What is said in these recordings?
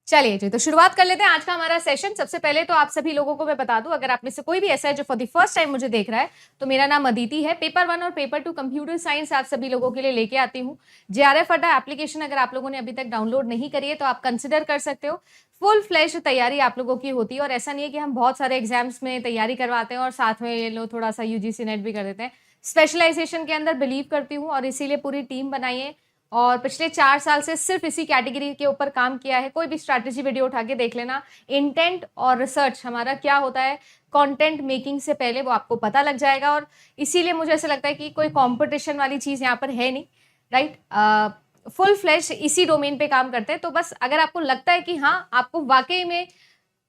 चलिए जी, तो शुरुआत कर लेते हैं आज का हमारा सेशन। सबसे पहले तो आप सभी लोगों को मैं बता दूं, अगर आप में से कोई भी ऐसा है जो फॉर द फर्स्ट टाइम मुझे देख रहा है, तो मेरा नाम अदिति है। पेपर 1 और पेपर 2 कंप्यूटर साइंस आप सभी लोगों के लिए लेके आती हूँ। जेआरएफ अड्डा एप्लीकेशन अगर आप लोगों ने अभी तक डाउनलोड नहीं करी है तो आप कंसिडर कर सकते हो। फुल फ्लैश तैयारी आप लोगों की होती है और ऐसा नहीं है कि हम बहुत सारे एग्जाम्स में तैयारी करवाते हैं और साथ में ये लोग थोड़ा सा यूजीसी नेट भी कर देते हैं। स्पेशलाइजेशन के अंदर बिलीव करती हूँ और इसीलिए पूरी टीम बनाई है और पिछले 4 साल से सिर्फ इसी कैटेगरी के ऊपर काम किया है। कोई भी स्ट्रैटेजी वीडियो उठा के देख लेना। इंटेंट और रिसर्च हमारा क्या होता है कंटेंट मेकिंग से पहले, वो आपको पता लग जाएगा और इसीलिए मुझे ऐसा लगता है कि कोई कंपटीशन वाली चीज़ यहाँ पर है नहीं, राइट। फुल फ्लैश इसी डोमेन पे काम करते हैं। तो बस अगर आपको लगता है कि हाँ आपको वाकई में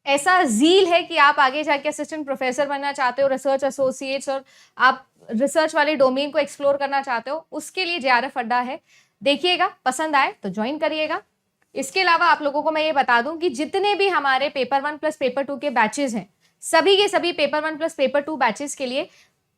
ऐसा ज़ील है कि आप आगे जाके असिस्टेंट प्रोफेसर बनना चाहते हो, रिसर्च एसोसिएट्स, और आप रिसर्च वाले डोमेन को एक्सप्लोर करना चाहते हो, उसके लिए जेआरएफ अड्डा है। देखिएगा, पसंद आए तो ज्वाइन करिएगा। इसके अलावा आप लोगों को मैं ये बता दूं कि जितने भी हमारे पेपर 1 प्लस पेपर 2 के बैचेस हैं, सभी के सभी पेपर 1 प्लस पेपर 2 बैचेस के लिए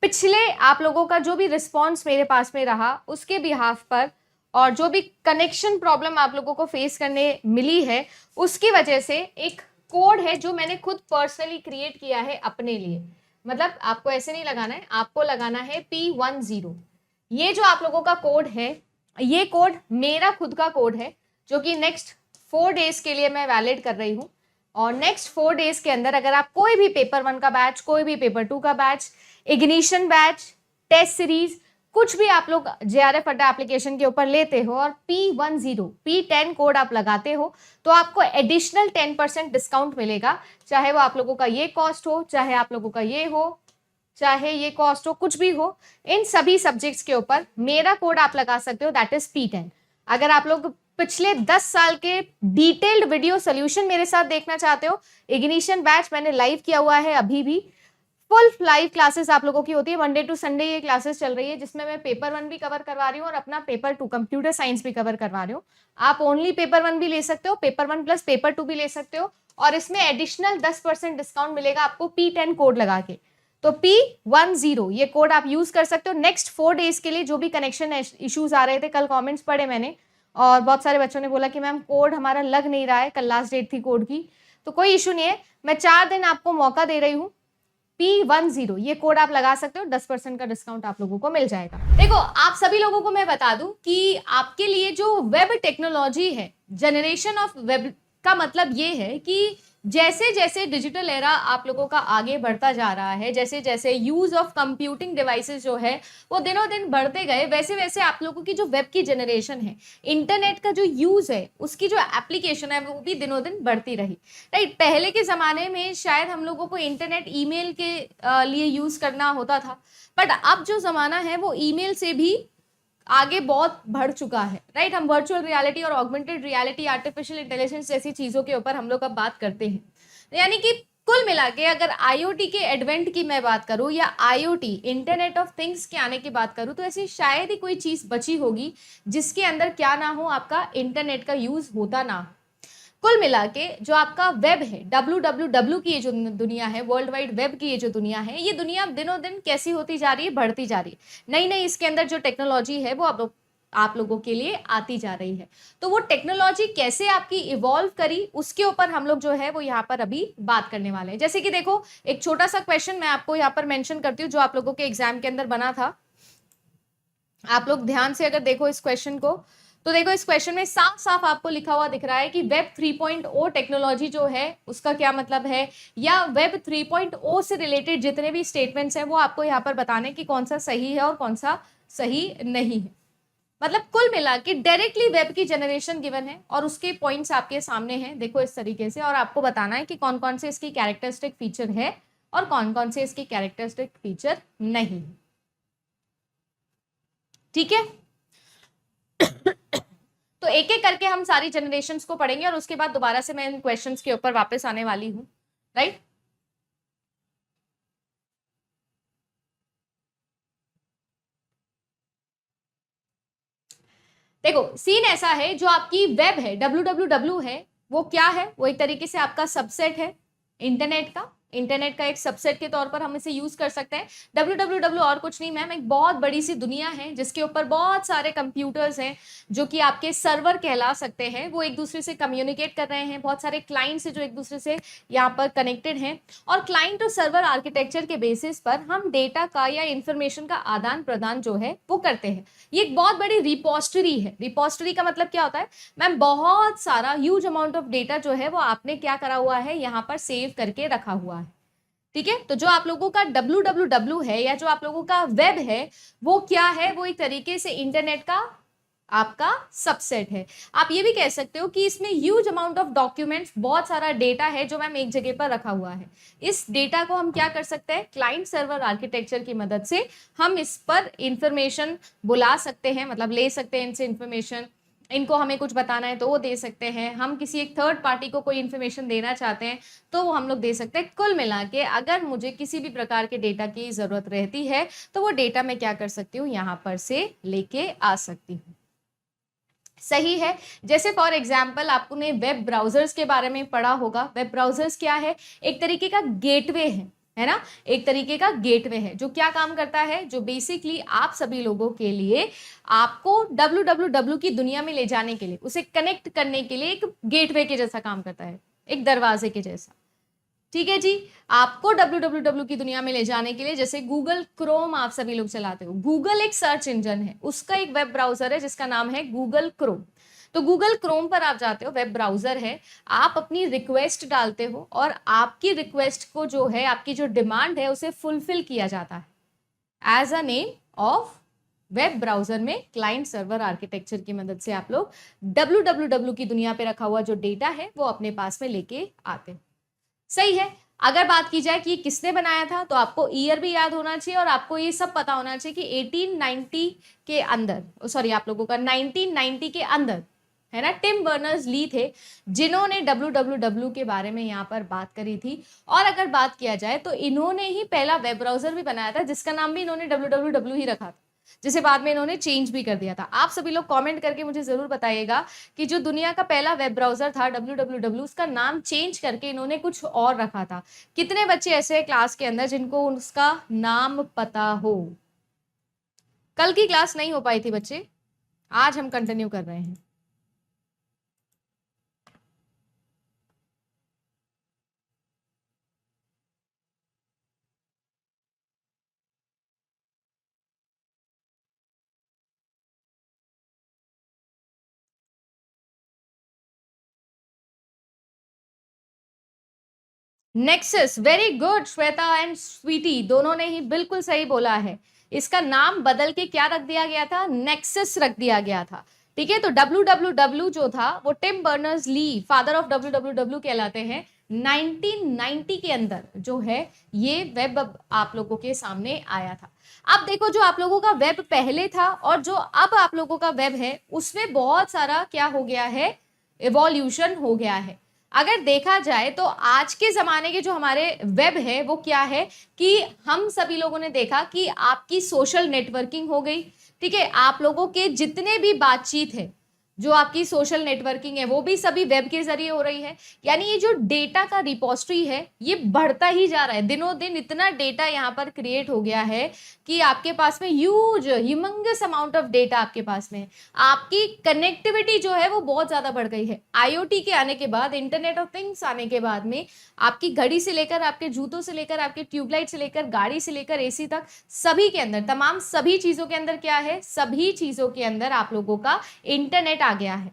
पिछले आप लोगों का जो भी रिस्पॉन्स मेरे पास में रहा उसके बिहाफ पर, और जो भी कनेक्शन प्रॉब्लम आप लोगों को फेस करने मिली है उसकी वजह से एक कोड है जो मैंने खुद पर्सनली क्रिएट किया है अपने लिए। मतलब आपको ऐसे नहीं लगाना है, आपको लगाना है P10। ये जो आप लोगों का कोड है, ये कोड मेरा खुद का कोड है जो कि नेक्स्ट 4 डेज के लिए मैं वैलिड कर रही हूँ। और नेक्स्ट 4 डेज के अंदर अगर आप कोई भी पेपर 1 का बैच, कोई भी पेपर 2 का batch, ignition batch, test series, कुछ भी आप लोग जेआरएफ अड्डा एप्लीकेशन के ऊपर लेते हो और P10 कोड आप लगाते हो तो आपको एडिशनल 10% डिस्काउंट मिलेगा। चाहे वो आप लोगों का ये कॉस्ट हो, चाहे आप लोगों का ये हो, चाहे ये कॉस्ट हो, कुछ भी हो, इन सभी सब्जेक्ट्स के ऊपर मेरा कोड आप लगा सकते हो, दैट इज P10। अगर आप लोग पिछले 10 साल के डिटेल्ड वीडियो सोल्यूशन मेरे साथ देखना चाहते हो, इग्निशन बैच मैंने लाइव किया हुआ है, अभी भी फुल लाइव क्लासेस आप लोगों की होती है। मंडे टू संडे ये क्लासेस चल रही है जिसमें मैं पेपर 1 भी कवर करवा रही हूँ और अपना पेपर 2 कंप्यूटर साइंस भी कवर करवा रही हूँ। आप ओनली पेपर 1 भी ले सकते हो, पेपर 1 प्लस पेपर 2 भी ले सकते हो और इसमें एडिशनल 10% डिस्काउंट मिलेगा आपको P10 कोड लगा के। तो P10 ये कोड आप यूज कर सकते हो नेक्स्ट 4 डेज के लिए। जो भी कनेक्शन इश्यूज आ रहे थे, कल कमेंट्स पढ़े मैंने और बहुत सारे बच्चों ने बोला कि मैम कोड हमारा लग नहीं रहा है, कल लास्ट डेट थी कोड की। तो कोई इशू नहीं है, मैं 4 दिन आपको मौका दे रही हूँ। P10 ये कोड आप लगा सकते हो, 10% का डिस्काउंट आप लोगों को मिल जाएगा। देखो, आप सभी लोगों को मैं बता दूं कि आपके लिए जो वेब टेक्नोलॉजी है, जनरेशन ऑफ वेब का मतलब ये है कि जैसे जैसे डिजिटल एरा आप लोगों का आगे बढ़ता जा रहा है, जैसे जैसे यूज ऑफ कंप्यूटिंग डिवाइसेस जो है वो दिनों दिन बढ़ते गए, वैसे वैसे आप लोगों की जो वेब की जनरेशन है, इंटरनेट का जो यूज है, उसकी जो एप्लीकेशन है वो भी दिनों दिन बढ़ती रही, राइट। पहले के जमाने में शायद हम लोगों को इंटरनेट ईमेल के लिए यूज करना होता था, बट अब जो जमाना है वो ईमेल से भी आगे बहुत बढ़ चुका है, राइट। हम वर्चुअल रियलिटी और ऑगमेंटेड रियलिटी, आर्टिफिशियल इंटेलिजेंस जैसी चीजों के ऊपर हम लोग अब बात करते हैं। यानी कि कुल मिला के अगर आईओटी के एडवेंट की मैं बात करूं या आईओटी इंटरनेट ऑफ थिंग्स के आने की बात करूं तो ऐसी शायद ही कोई चीज बची होगी जिसके अंदर क्या ना हो, आपका इंटरनेट का यूज होता ना हो। कुल मिला के जो आपका वेब है, www की ये जो दुनिया है, वर्ल्ड वाइड वेब की ये जो दुनिया है, ये दुनिया दिनों दिन कैसी होती जा रही है, बढ़ती जा रही है। नई नई इसके अंदर जो टेक्नोलॉजी है वो आप लोगों के लिए आती जा रही है। तो वो टेक्नोलॉजी कैसे आपकी इवॉल्व करी उसके ऊपर हम लोग जो है वो यहाँ पर अभी बात करने वाले हैं। जैसे कि देखो, एक छोटा सा क्वेश्चन मैं आपको यहाँ पर मेंशन करती हूँ जो आप लोगों के एग्जाम के अंदर बना था। आप लोग ध्यान से अगर देखो इस क्वेश्चन को, तो देखो इस क्वेश्चन में साफ साफ आपको लिखा हुआ दिख रहा है कि वेब 3.0 टेक्नोलॉजी जो है उसका क्या मतलब है, या वेब 3.0 से रिलेटेड जितने भी स्टेटमेंट्स हैं वो आपको यहाँ पर बताने कि कौन सा सही है और कौन सा सही नहीं है। मतलब कुल मिला के डायरेक्टली वेब की जनरेशन गिवन है और उसके पॉइंट्स आपके सामने हैं, देखो इस तरीके से, और आपको बताना है कि कौन कौन से इसकी कैरेक्टरिस्टिक फीचर है और कौन कौन से इसकी कैरेक्टरिस्टिक फीचर नहीं है। ठीक है, तो एक एक करके हम सारी जनरेशन्स को पढ़ेंगे और उसके बाद दोबारा से मैं इन क्वेश्चंस के ऊपर वापस आने वाली हूं, राइट। देखो, सीन ऐसा है, जो आपकी वेब है, www है, वो क्या है, वो एक तरीके से आपका सबसेट है इंटरनेट का, इंटरनेट का एक सबसेट के तौर पर हम इसे यूज कर सकते हैं। www और कुछ नहीं मैम, एक बहुत बड़ी सी दुनिया है जिसके ऊपर बहुत सारे कंप्यूटर्स हैं जो कि आपके सर्वर कहला सकते हैं। वो एक दूसरे से कम्युनिकेट कर रहे हैं, बहुत सारे क्लाइंट्स हैं जो एक दूसरे से यहाँ पर कनेक्टेड हैं, और क्लाइंट और सर्वर आर्किटेक्चर के बेसिस पर हम डेटा का या इंफॉर्मेशन का आदान प्रदान जो है वो करते हैं। ये एक बहुत बड़ी रिपोस्टरी है। रिपोस्टरी का मतलब क्या होता है मैम, बहुत सारा ह्यूज अमाउंट ऑफ डेटा जो है वो आपने क्या करा हुआ है, यहाँ पर सेव करके रखा हुआ है। ठीक है, तो जो आप लोगों का www है या जो आप लोगों का वेब है वो क्या है, वो एक तरीके से इंटरनेट का आपका सबसेट है। आप ये भी कह सकते हो कि इसमें ह्यूज अमाउंट ऑफ डॉक्यूमेंट्स, बहुत सारा डेटा है जो मैम एक जगह पर रखा हुआ है। इस डेटा को हम क्या कर सकते हैं, क्लाइंट सर्वर आर्किटेक्चर की मदद से हम इस पर इंफॉर्मेशन बुला सकते हैं, मतलब ले सकते हैं इनसे इंफॉर्मेशन। इनको हमें कुछ बताना है तो वो दे सकते हैं, हम किसी एक थर्ड पार्टी को कोई इन्फॉर्मेशन देना चाहते हैं तो वो हम लोग दे सकते हैं। कुल मिला के अगर मुझे किसी भी प्रकार के डेटा की जरूरत रहती है तो वो डेटा मैं क्या कर सकती हूँ, यहाँ पर से लेके आ सकती हूँ। सही है। जैसे फॉर एग्जाम्पल आपने वेब ब्राउजर्स के बारे में पढ़ा होगा। वेब ब्राउजर्स क्या है, एक तरीके का गेटवे है ना, एक तरीके का गेटवे है जो क्या काम करता है, जो बेसिकली आप सभी लोगों के लिए आपको www की दुनिया में ले जाने के लिए, उसे कनेक्ट करने के लिए एक गेटवे के जैसा काम करता है, एक दरवाजे के जैसा। ठीक है जी, आपको www की दुनिया में ले जाने के लिए, जैसे गूगल क्रोम आप सभी लोग चलाते हो, गूगल एक सर्च इंजन है, उसका एक वेब ब्राउजर है जिसका नाम है गूगल क्रोम। तो गूगल क्रोम पर आप जाते हो, वेब ब्राउजर है, आप अपनी रिक्वेस्ट डालते हो और आपकी रिक्वेस्ट को जो है, आपकी जो डिमांड है उसे फुलफिल किया जाता है as a name of web browser में। क्लाइंट सर्वर आर्किटेक्चर की मदद से आप लोग www की दुनिया पे रखा हुआ जो डेटा है वो अपने पास में लेके आते हैं। सही है। अगर बात की जाए कि किसने बनाया था, तो आपको ईयर भी याद होना चाहिए और आपको ये सब पता होना चाहिए कि 1890 के अंदर, सॉरी आप लोगों का 1990 के अंदर है ना, टिम बर्नर्स ली थे जिन्होंने www के बारे में यहाँ पर बात करी थी। और अगर बात किया जाए तो इन्होंने ही पहला वेब ब्राउजर भी बनाया था जिसका नाम भी इन्होंने www ही रखा था, जिसे बाद में इन्होंने चेंज भी कर दिया था। आप सभी लोग कमेंट करके मुझे जरूर बताइएगा कि जो दुनिया का पहला वेब ब्राउजर था www, उसका नाम चेंज करके इन्होंने कुछ और रखा था। कितने बच्चे ऐसे हैं क्लास के अंदर जिनको उसका नाम पता हो? कल की क्लास नहीं हो पाई थी बच्चे, आज हम कंटिन्यू कर रहे हैं। Nexus, very good Shweta and Sweety, दोनों ने ही बिल्कुल सही बोला है। इसका नाम बदल के क्या रख दिया गया था, नेक्सस रख दिया गया था। ठीक है, तो www जो था वो Tim Berners Lee, father of www कहलाते हैं। 1990 के अंदर जो है ये वेब आप लोगों के सामने आया था। अब देखो, जो आप लोगों का वेब पहले था और जो अब आप लोगों का वेब है उसमें बहुत सारा क्या हो गया है, इवोल्यूशन हो गया है। अगर देखा जाए तो आज के जमाने के जो हमारे वेब है वो क्या है कि हम सभी लोगों ने देखा कि आपकी सोशल नेटवर्किंग हो गई। ठीक है, आप लोगों के जितने भी बातचीत है, जो आपकी सोशल नेटवर्किंग है वो भी सभी वेब के जरिए हो रही है। यानी ये जो डेटा का रिपोजिटरी है ये बढ़ता ही जा रहा है, दिनों दिन इतना डेटा यहाँ पर क्रिएट हो गया है कि आपके पास में ह्यूमंगस अमाउंट ऑफ डेटा आपके पास में है। आपकी कनेक्टिविटी जो है वो बहुत ज्यादा बढ़ गई है। IoT के आने के बाद, इंटरनेट ऑफ थिंग्स आने के बाद में आपकी घड़ी से लेकर, आपके जूतों से लेकर, आपके ट्यूबलाइट से लेकर, गाड़ी से लेकर AC तक, सभी के अंदर, तमाम सभी चीजों के अंदर क्या है, सभी चीजों के अंदर आप लोगों का इंटरनेट आ गया है।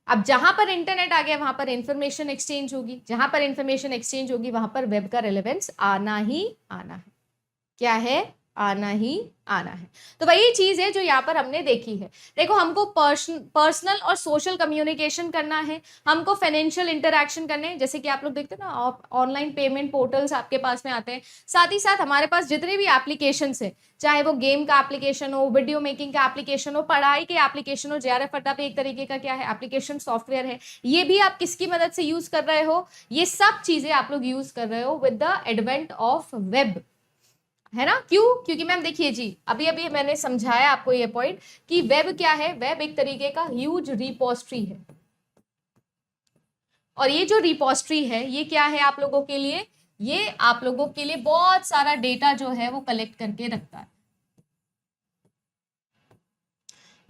अब जहां पर इंटरनेट आ गया वहां पर इंफॉर्मेशन एक्सचेंज होगी, जहां पर इंफॉर्मेशन एक्सचेंज होगी वहां पर वेब का रिलेवेंस आना ही आना है। क्या है, आना ही आना है। तो वही चीज है जो यहाँ पर हमने देखी है। देखो, हमको पर्सनल और सोशल कम्युनिकेशन करना है, हमको फाइनेंशियल इंटरैक्शन करने हैं, जैसे कि आप लोग देखते हैं ना, ऑनलाइन पेमेंट पोर्टल्स आपके पास में आते हैं। साथ ही साथ हमारे पास जितने भी एप्लीकेशंस है, चाहे वो गेम का एप्लीकेशन हो, वीडियो मेकिंग का एप्लीकेशन हो, पढ़ाई के एप्लीकेशन हो, JRF अड्डा पे एक तरीके का क्या है, एप्लीकेशन सॉफ्टवेयर है, ये भी आप किसकी मदद से यूज कर रहे हो, ये सब चीजें आप लोग यूज कर रहे हो with the advent of web, है ना। क्यों? क्योंकि मैम देखिए जी, अभी अभी मैंने समझाया आपको ये पॉइंट कि वेब क्या है, वेब एक तरीके का ह्यूज रिपोजिटरी है। और ये जो रिपोजिटरी है ये क्या है आप लोगों के लिए, ये आप लोगों के लिए बहुत सारा डेटा जो है वो कलेक्ट करके रखता है,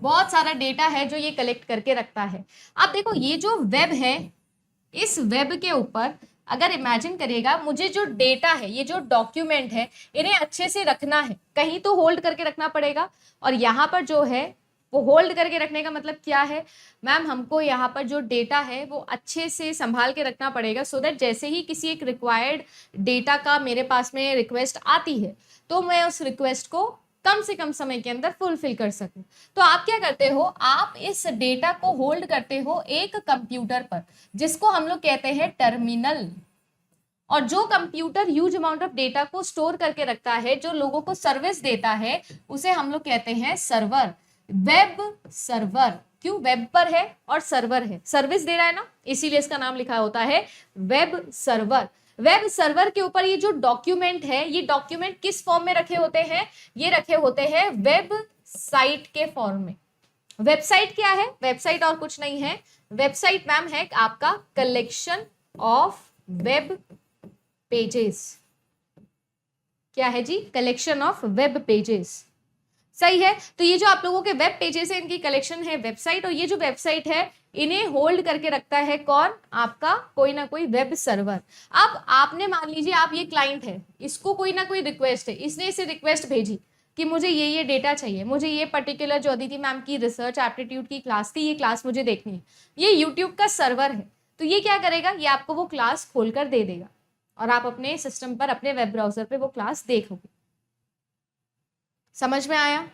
बहुत सारा डेटा है जो ये कलेक्ट करके रखता है। अब देखो ये जो वेब है, इस वेब के ऊपर अगर इमेजिन करिएगा, मुझे जो डेटा है, ये जो डॉक्यूमेंट है, इन्हें अच्छे से रखना है, कहीं तो होल्ड करके रखना पड़ेगा। और यहाँ पर जो है वो होल्ड करके रखने का मतलब क्या है मैम, हमको यहाँ पर जो डेटा है वो अच्छे से संभाल के रखना पड़ेगा, सो दैट जैसे ही किसी एक रिक्वायर्ड डेटा का मेरे पास में रिक्वेस्ट आती है तो मैं उस रिक्वेस्ट को कम से कम समय के अंदर फुलफिल कर सकूं। तो आप क्या करते हो, आप इस डेटा को होल्ड करते हो एक कंप्यूटर पर, जिसको हम लोग कहते हैं टर्मिनल। और जो computer huge amount of data को स्टोर करके रखता है, जो लोगों को सर्विस देता है, उसे हम लोग कहते हैं सर्वर, वेब सर्वर। क्यों, वेब पर है और सर्वर है, सर्विस दे रहा है ना, इसीलिए इसका नाम लिखा होता है वेब सर्वर। वेब सर्वर के ऊपर ये जो डॉक्यूमेंट है, ये डॉक्यूमेंट किस फॉर्म में रखे होते हैं, ये रखे होते हैं वेब साइट के फॉर्म में। वेबसाइट क्या है, वेबसाइट और कुछ नहीं है, वेबसाइट मैम है आपका कलेक्शन ऑफ वेब पेजेस। क्या है जी, कलेक्शन ऑफ वेब पेजेस, सही है। तो ये जो आप लोगों के वेब पेजेस है, इनकी कलेक्शन है वेबसाइट, और ये जो वेबसाइट है इन्हें होल्ड करके रखता है कौन, आपका कोई ना कोई वेब सर्वर। अब आपने मान लीजिए आप ये क्लाइंट है, इसको कोई ना कोई रिक्वेस्ट है, इसने इसे रिक्वेस्ट भेजी कि मुझे ये डेटा चाहिए, मुझे ये पर्टिकुलर जो अदिति मैम की रिसर्च एप्टीट्यूड की क्लास थी, ये क्लास मुझे देखनी है। ये यूट्यूब का सर्वर है, तो ये क्या करेगा, ये आपको वो क्लास खोलकर दे देगा और आप अपने सिस्टम पर, अपने वेब ब्राउजर पे वो क्लास देखोगे। समझ में आया,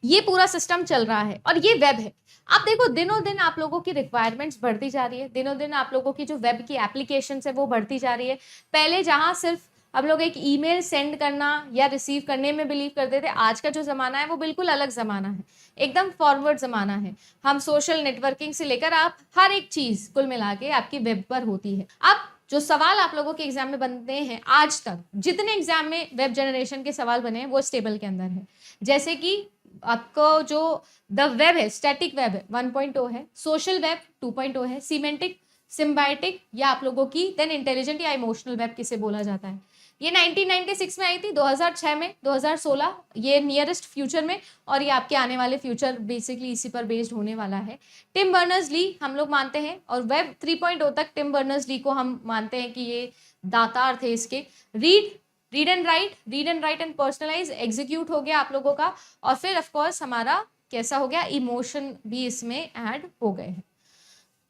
ये पूरा सिस्टम चल रहा है और ये वेब है। आप देखो दिनों दिन आप लोगों की रिक्वायरमेंट्स बढ़ती जा रही है, दिनों दिन आप लोगों की जो वेब की एप्लीकेशन है वो बढ़ती जा रही है। पहले जहां सिर्फ हम लोग एक ईमेल सेंड करना या रिसीव करने में बिलीव करते थे, आज का जो जमाना है वो बिल्कुल अलग जमाना है, एकदम फॉरवर्ड जमाना है। हम सोशल नेटवर्किंग से लेकर आप हर एक चीज कुल मिला के आपकी वेब पर होती है। अब जो सवाल आप लोगों के एग्जाम में बनते हैं, आज तक जितने एग्जाम में वेब जनरेशन के सवाल बने हैं वो इस टेबल के अंदर है। जैसे कि आपको जो द वेब है, स्टैटिक वेब है 1.0 है, सोशल वेब 2.0 है, सीमेंटिक, सिम्बायोटिक या आप लोगों की देन इंटेलिजेंट या इमोशनल वेब किसे बोला जाता है। ये 1996 में आई थी, 2006 में, 2016 ये नियरेस्ट फ्यूचर में, और ये आपके आने वाले फ्यूचर बेसिकली इसी पर बेस्ड होने वाला है। टिम बर्नर्स ली हम लोग मानते हैं, और वेब 3.0 तक टिम बर्नर्स ली को हम मानते हैं कि ये दातार थे इसके। Read and write and personalize execute हो गया आप लोगों का, और फिर ऑफकोर्स हमारा कैसा हो गया, इमोशन भी इसमें ऐड हो गए हैं।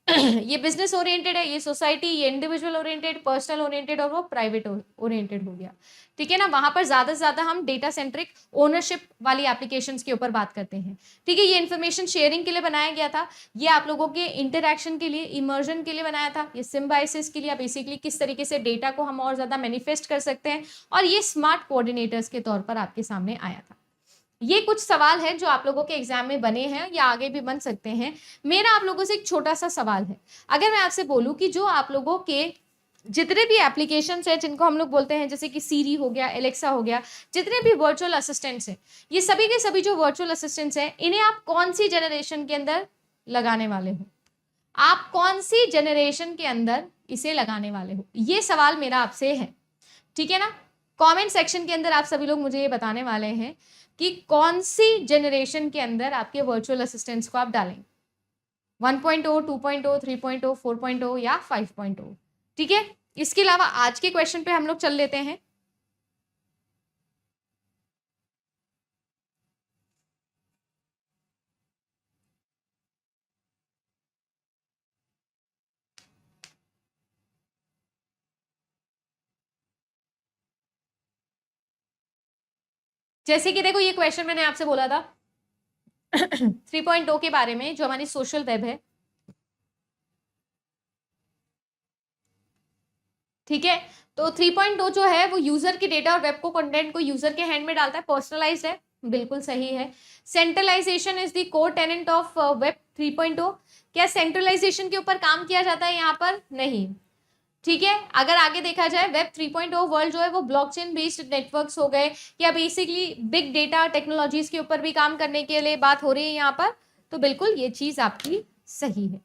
ये बिजनेस ओरिएंटेड है, ये सोसाइटी, ये इंडिविजुअल ओरिएंटेड, पर्सनल ओरिएंटेड, और वो प्राइवेट ओरिएंटेड हो गया, ठीक है ना। वहां पर ज्यादा से ज्यादा हम डेटा सेंट्रिक ओनरशिप वाली एप्लीकेशंस के ऊपर बात करते हैं, ठीक है। ये इन्फॉर्मेशन शेयरिंग के लिए बनाया गया था, ये आप लोगों के इंटरैक्शन के लिए, इमर्जन के लिए बनाया था, ये सिम्बायोसिस के लिए, बेसिकली किस तरीके से डेटा को हम और ज्यादा मैनिफेस्ट कर सकते हैं, और ये स्मार्ट कोऑर्डिनेटर्स के तौर पर आपके सामने आया था। ये कुछ सवाल हैं जो आप लोगों के एग्जाम में बने हैं या आगे भी बन सकते हैं। मेरा आप लोगों से एक छोटा सा सवाल है, अगर मैं आपसे बोलूं कि जो आप लोगों के जितने भी एप्लीकेशन है जिनको हम लोग बोलते हैं, जैसे कि सीरी हो गया, एलेक्सा हो गया, जितने भी वर्चुअल असिस्टेंट्स हैं, ये सभी के सभी जो वर्चुअल असिस्टेंट्स हैं, इन्हें आप कौन सी जनरेशन के अंदर लगाने वाले हो, आप कौन सी जनरेशन के अंदर इसे लगाने वाले हो, ये सवाल मेरा आपसे है, ठीक है ना। कमेंट सेक्शन के अंदर आप सभी लोग मुझे ये बताने वाले हैं कि कौन सी जनरेशन के अंदर आपके वर्चुअल असिस्टेंट्स को आप डालेंगे, 1.0, 2.0, 3.0, 4.0 या 5.0, ठीक है। इसके अलावा आज के क्वेश्चन पे हम लोग चल लेते हैं। जैसे कि देखो ये क्वेश्चन मैंने आपसे बोला था 3.0 के बारे में, जो हमारी सोशल वेब है, ठीक है। तो 3.0 जो है वो यूजर की डेटा और वेब को कंटेंट को यूजर के हैंड में डालता है, पर्सनलाइज्ड है, बिल्कुल सही है। Centralization is the core tenet of web 3.0। क्या सेंट्रलाइजेशन के ऊपर काम किया जाता है यहाँ पर, नहीं, ठीक है। अगर आगे देखा जाए वेब 3.0 वर्ल्ड जो है वो ब्लॉकचेन बेस्ड नेटवर्क्स हो गए, या बेसिकली बिग डेटा टेक्नोलॉजीज के ऊपर भी काम करने के लिए बात हो रही है यहाँ पर, तो बिल्कुल ये चीज आपकी सही है।